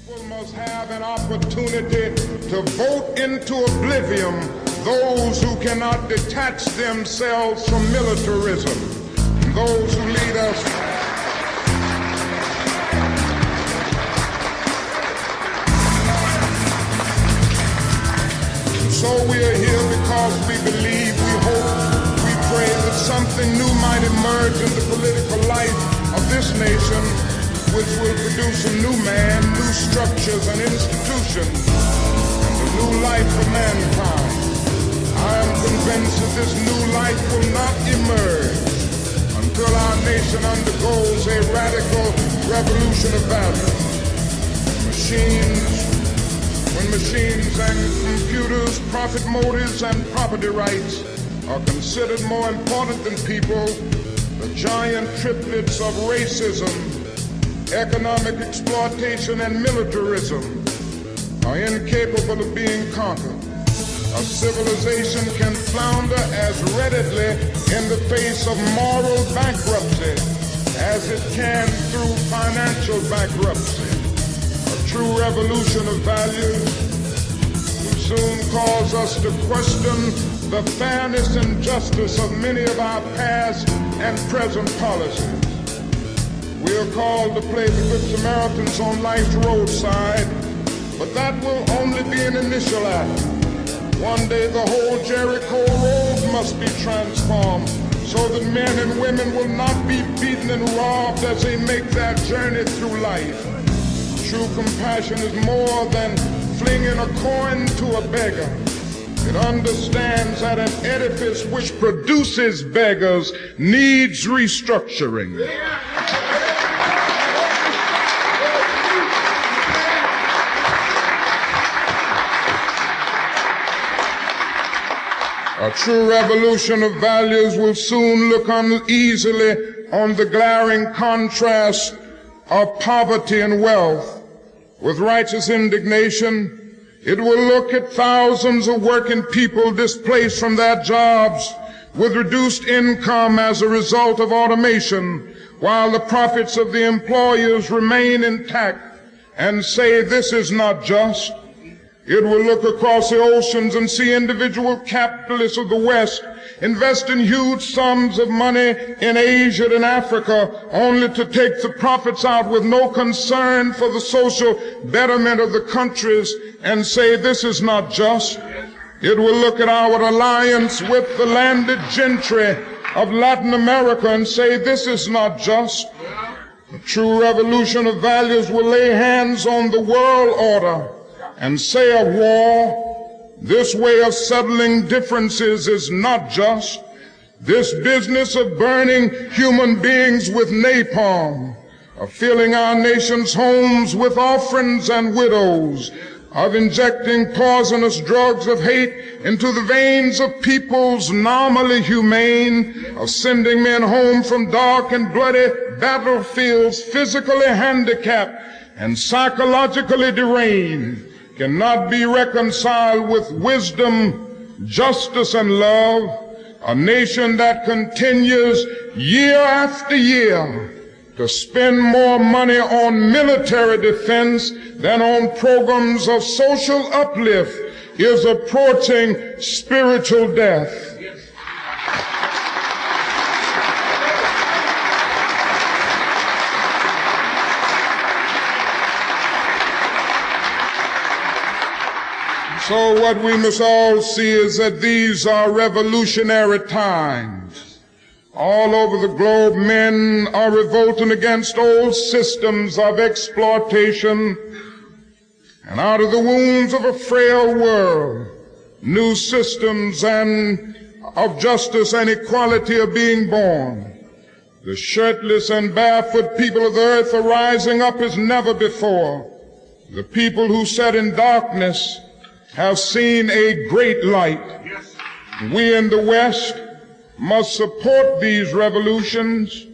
People must have an opportunity to vote into oblivion those who cannot detach themselves from militarism, those who lead us. So we are here because we believe, we hope, we pray that something new might emerge in the political life of this nation, which will produce a new man, new structures and institutions, and a new life for mankind. I am convinced that this new life will not emerge until our nation undergoes a radical revolution of value. When machines and computers, profit motives and property rights are considered more important than people, the giant triplets of racism, economic exploitation and militarism are incapable of being conquered. A civilization can flounder as readily in the face of moral bankruptcy as it can through financial bankruptcy. A true revolution of values will soon cause us to question the fairness and justice of many of our past and present policies. We are called to play the Good Samaritans on life's roadside, but that will only be an initial act. One day the whole Jericho road must be transformed so that men and women will not be beaten and robbed as they make their journey through life. True compassion is more than flinging a coin to a beggar. It understands that an edifice which produces beggars needs restructuring. A true revolution of values will soon look uneasily on the glaring contrast of poverty and wealth. With righteous indignation, it will look at thousands of working people displaced from their jobs with reduced income as a result of automation, while the profits of the employers remain intact, and say this is not just. It will look across the oceans and see individual capitalists of the West investing huge sums of money in Asia and Africa only to take the profits out with no concern for the social betterment of the countries and say this is not just. It will look at our alliance with the landed gentry of Latin America and say this is not just. A true revolution of values will lay hands on the world order and say of war, this way of settling differences is not just. This business of burning human beings with napalm, of filling our nation's homes with orphans and widows, of injecting poisonous drugs of hate into the veins of peoples normally humane, of sending men home from dark and bloody battlefields physically handicapped and psychologically deranged, cannot be reconciled with wisdom, justice, and love. A nation that continues year after year to spend more money on military defense than on programs of social uplift is approaching spiritual death. So what we must all see is that these are revolutionary times. All over the globe, men are revolting against old systems of exploitation, and out of the wounds of a frail world, new systems of justice and equality are being born. The shirtless and barefoot people of the earth are rising up as never before. The people who sat in darkness have seen a great light. We in the West must support these revolutions.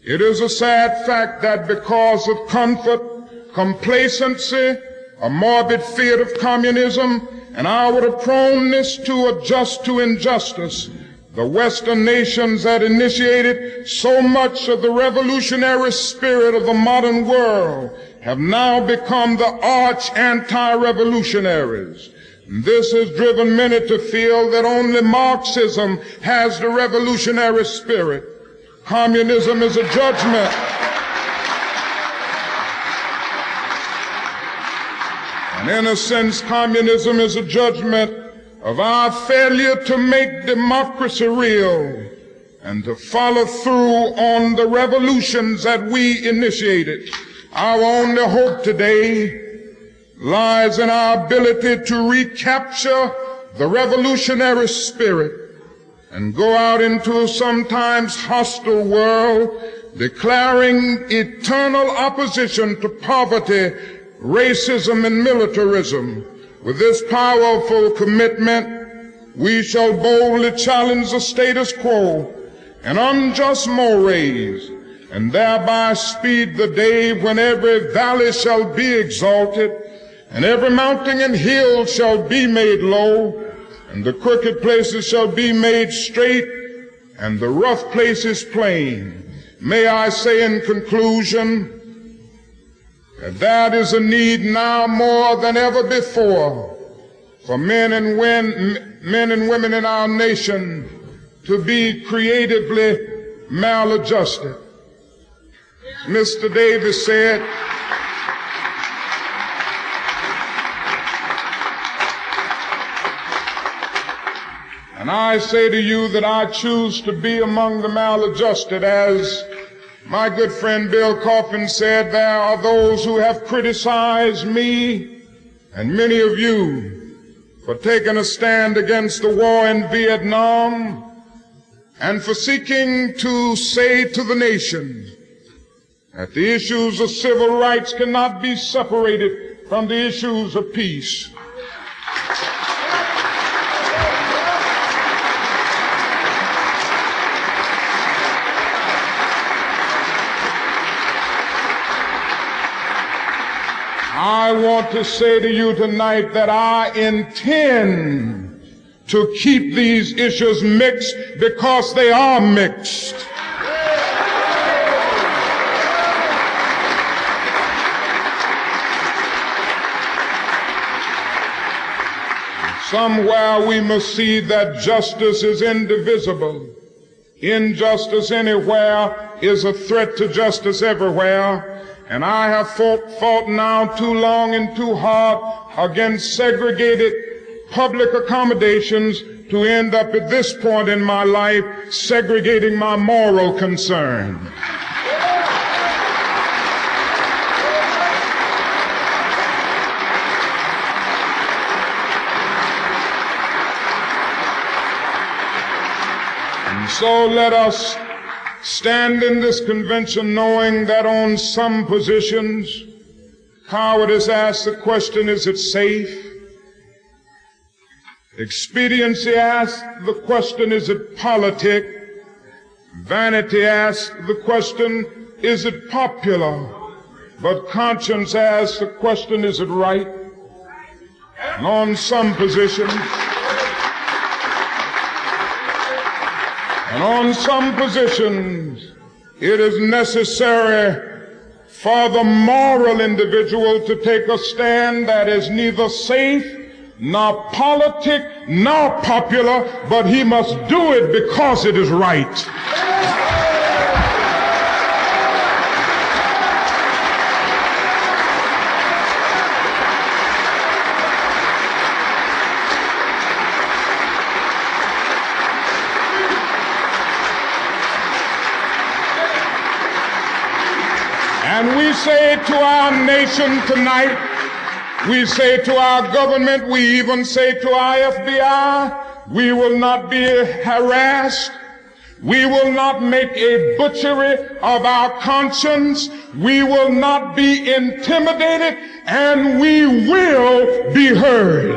It is a sad fact that because of comfort, complacency, a morbid fear of communism, and our proneness to adjust to injustice, the Western nations that initiated so much of the revolutionary spirit of the modern world have now become the arch anti-revolutionaries. This has driven many to feel that only Marxism has the revolutionary spirit. Communism is a judgment. And in a sense, communism is a judgment of our failure to make democracy real and to follow through on the revolutions that we initiated. Our only hope today lies in our ability to recapture the revolutionary spirit and go out into a sometimes hostile world, declaring eternal opposition to poverty, racism, and militarism. With this powerful commitment, we shall boldly challenge the status quo and unjust mores, and thereby speed the day when every valley shall be exalted, and every mountain and hill shall be made low, and the crooked places shall be made straight, and the rough places plain. May I say in conclusion that there is a need now more than ever before for men and women in our nation to be creatively maladjusted. Mr. Davis said, and I say to you that I choose to be among the maladjusted. As my good friend Bill Coffin said, there are those who have criticized me and many of you for taking a stand against the war in Vietnam and for seeking to say to the nation that the issues of civil rights cannot be separated from the issues of peace. I want to say to you tonight that I intend to keep these issues mixed because they are mixed. Somewhere we must see that justice is indivisible. Injustice anywhere is a threat to justice everywhere. And I have fought now too long and too hard against segregated public accommodations to end up at this point in my life segregating my moral concern. And so let us stand in this convention knowing that on some positions, cowardice asks the question, is it safe? Expediency asks the question, is it politic? Vanity asks the question, is it popular? But conscience asks the question, is it right? And on some positions, it is necessary for the moral individual to take a stand that is neither safe, nor politic, nor popular, but he must do it because it is right. And we say to our nation tonight, we say to our government, we even say to our FBI, we will not be harassed. We will not make a butchery of our conscience. We will not be intimidated, and we will be heard.